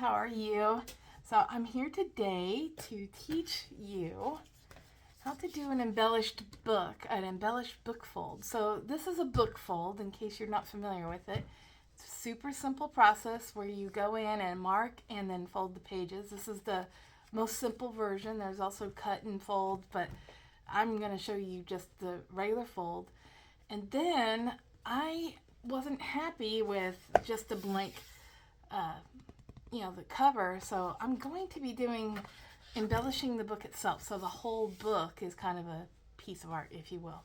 how are you? So I'm here today to teach you how to do an embellished book, an embellished book fold. So this is a book fold in case you're not familiar with it. It's a super simple process where you go in and mark and then fold the pages. This is the most simple version. There's also cut and fold, but I'm going to show you just the regular fold. And then I wasn't happy with just a blank the cover, so I'm going to be doing embellishing the book itself, so the whole book is kind of a piece of art, if you will.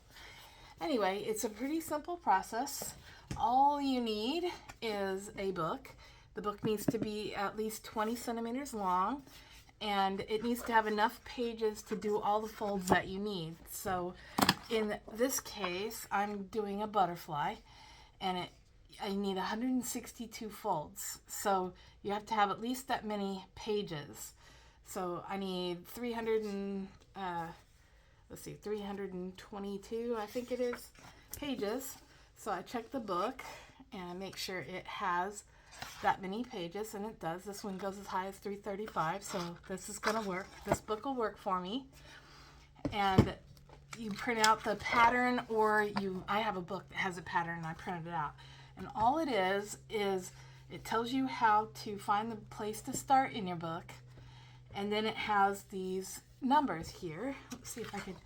Anyway, it's a pretty simple process. All you need is a book. The book needs to be at least 20 centimeters long, and it needs to have enough pages to do all the folds that you need. So in this case, I'm doing a butterfly, and I need 162 folds. So you have to have at least that many pages. So I need 322, I think it is, pages. So I check the book and make sure it has that many pages, and it does. This one goes as high as 335, so this is gonna work. This book will work for me. And you print out the pattern, or I have a book that has a pattern and I printed it out. And all it is it tells you how to find the place to start in your book. And then it has these numbers here. Let's see if I can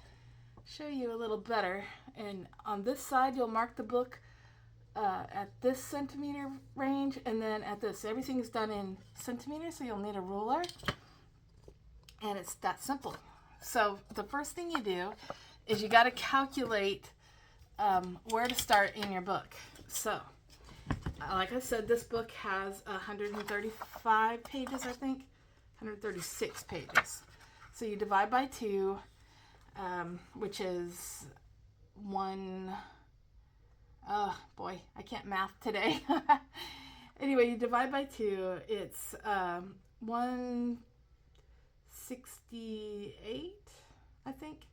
show you a little better. And on this side, you'll mark the book at this centimeter range, and then at this. Everything is done in centimeters, so you'll need a ruler. And it's that simple. So the first thing you do is you got to calculate where to start in your book. So, like I said, this book has 135 pages, I think. 136 pages. So you divide by 2, which is 1. Oh boy, I can't math today. Anyway, you divide by 2. It's 168, I think.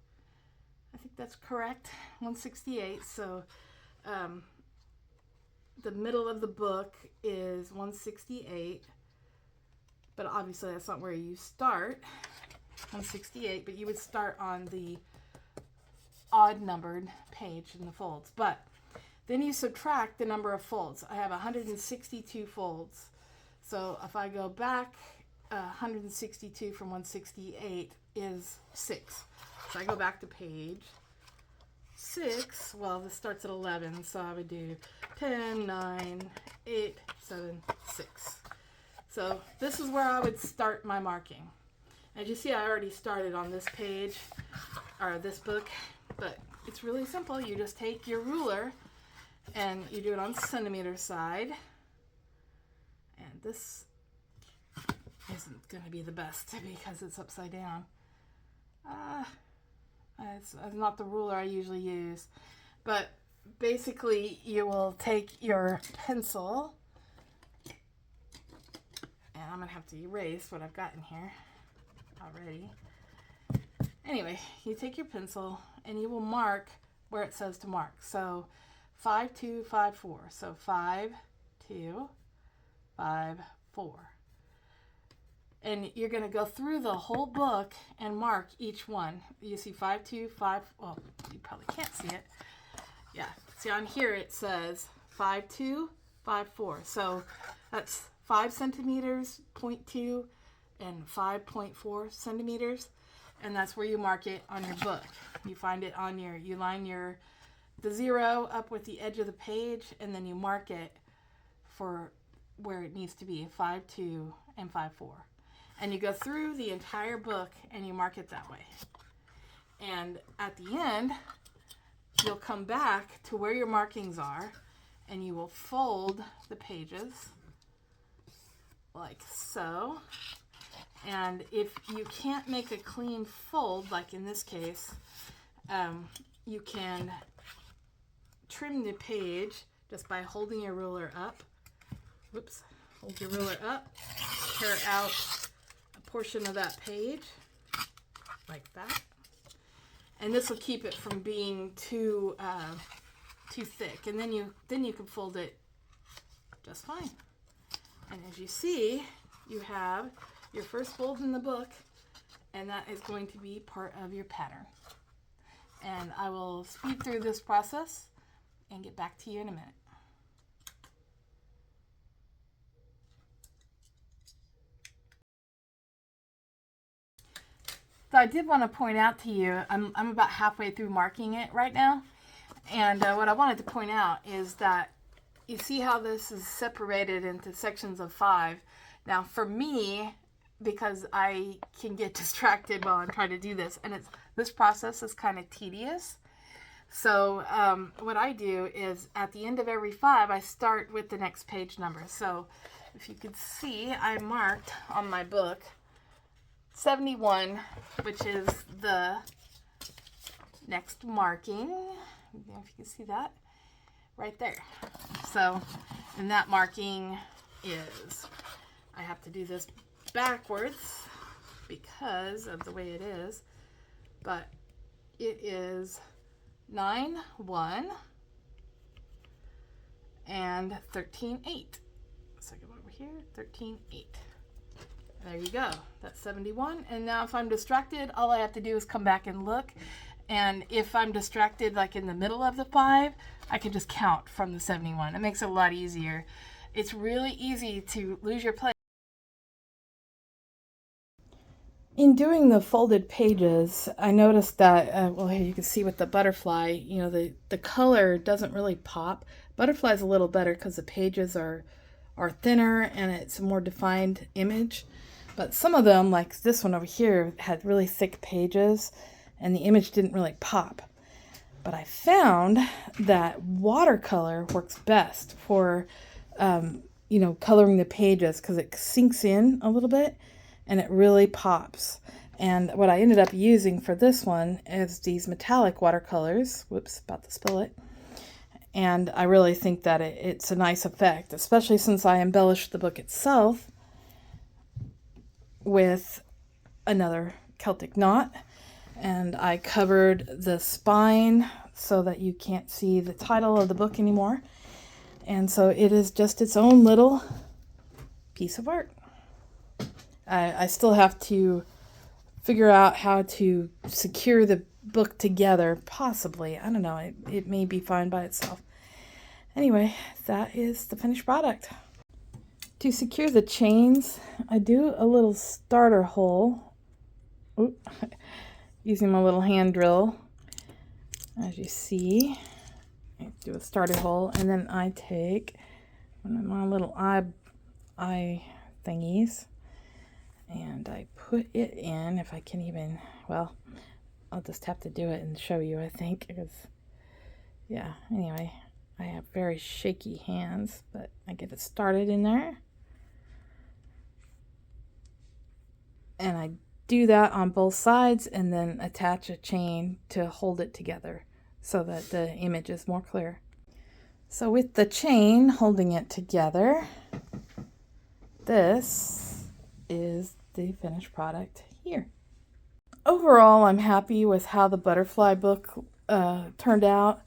I think that's correct. 168. So the middle of the book is 168, but obviously that's not where you start, 168, but you would start on the odd numbered page in the folds. But then you subtract the number of folds. I have 162 folds. So if I go back, 162 from 168 is 6. So I go back to page 6. Well, this starts at 11, so I would do 10, 9, 8, 7, 6. So this is where I would start my marking. As you see, I already started on this page, or this book, but it's really simple. You just take your ruler and you do it on centimeter side. And this isn't going to be the best because it's upside down. It's not the ruler I usually use, but basically you will take your pencil, and I'm gonna have to erase what I've got in here already. Anyway, you take your pencil and you will mark where it says to mark. So 5, 2, 5, 4. So 5, 2, 5, 4. And you're going to go through the whole book and mark each one. You see 5, 2, 5, well, you probably can't see it. Yeah, see on here it says 5, 2, 5, 4. So that's 5 centimeters, 0.2, and 5.4 centimeters. And that's where you mark it on your book. You find it on you line the 0 up with the edge of the page, and then you mark it for where it needs to be, 5, 2, and 5, 4. And you go through the entire book and you mark it that way. And at the end, you'll come back to where your markings are and you will fold the pages like so. And if you can't make a clean fold, like in this case, you can trim the page just by holding your ruler up. Whoops. Hold your ruler up, tear out portion of that page like that, and this will keep it from being too thick, and then you can fold it just fine. And as you see, you have your first fold in the book, and that is going to be part of your pattern. And I will speed through this process and get back to you in a minute. So I did want to point out to you, I'm about halfway through marking it right now. And what I wanted to point out is that you see how this is separated into sections of 5. Now for me, because I can get distracted while I'm trying to do this, and this process is kind of tedious. So what I do is at the end of every 5, I start with the next page number. So if you could see, I marked on my book 71, which is the next marking. If you can see that right there. So, and that marking is, I have to do this backwards because of the way it is, but it is 9, 1 and 13, 8. So I go over here, 13, 8. There you go. That's 71. And now if I'm distracted, all I have to do is come back and look. And if I'm distracted, like in the middle of the 5, I can just count from the 71. It makes it a lot easier. It's really easy to lose your place. In doing the folded pages, I noticed that, well, here you can see with the butterfly, you know, the color doesn't really pop. Butterfly's a little better because the pages are thinner and it's a more defined image. But some of them, like this one over here, had really thick pages and the image didn't really pop. But I found that watercolor works best for, you know, coloring the pages because it sinks in a little bit and it really pops. And what I ended up using for this one is these metallic watercolors. Whoops, about to spill it. And I really think that it's a nice effect, especially since I embellished the book itself with another Celtic knot. And I covered the spine so that you can't see the title of the book anymore. And so it is just its own little piece of art. I still have to figure out how to secure the book together, possibly. I don't know. It may be fine by itself. Anyway, that is the finished product. To secure the chains, I do a little starter hole. Oop. Using my little hand drill. As you see, I do a starter hole, and then I take one of my little eye thingies, and I put it in, if I can even, well, I'll just have to do it and show you, I think, because, yeah, anyway, I have very shaky hands, but I get it started in there. And I do that on both sides and then attach a chain to hold it together so that the image is more clear. So with the chain holding it together, this is the finished product here. Overall, I'm happy with how the butterfly book turned out,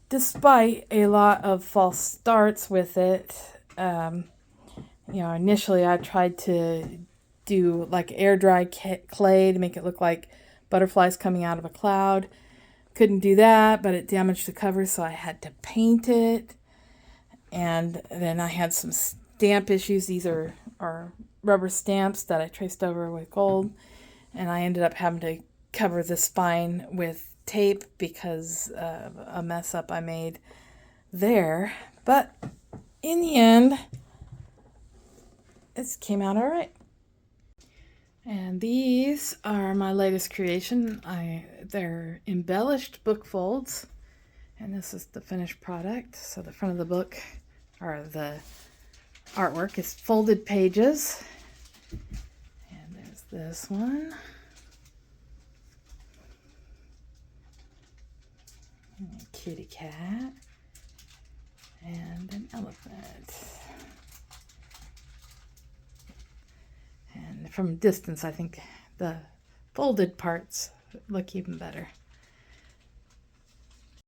despite a lot of false starts with it. You know, initially I tried to do like air dry clay to make it look like butterflies coming out of a cloud. Couldn't do that, but it damaged the cover, so I had to paint it. And then I had some stamp issues. These are rubber stamps that I traced over with gold, and I ended up having to cover the spine with tape because of a mess up I made there. But in the end, it came out all right. And these are my latest creation. They're embellished book folds, and this is the finished product. So the front of the book, or the artwork, is folded pages. And there's this one. And a kitty cat. And an elephant. And from a distance, I think the folded parts look even better.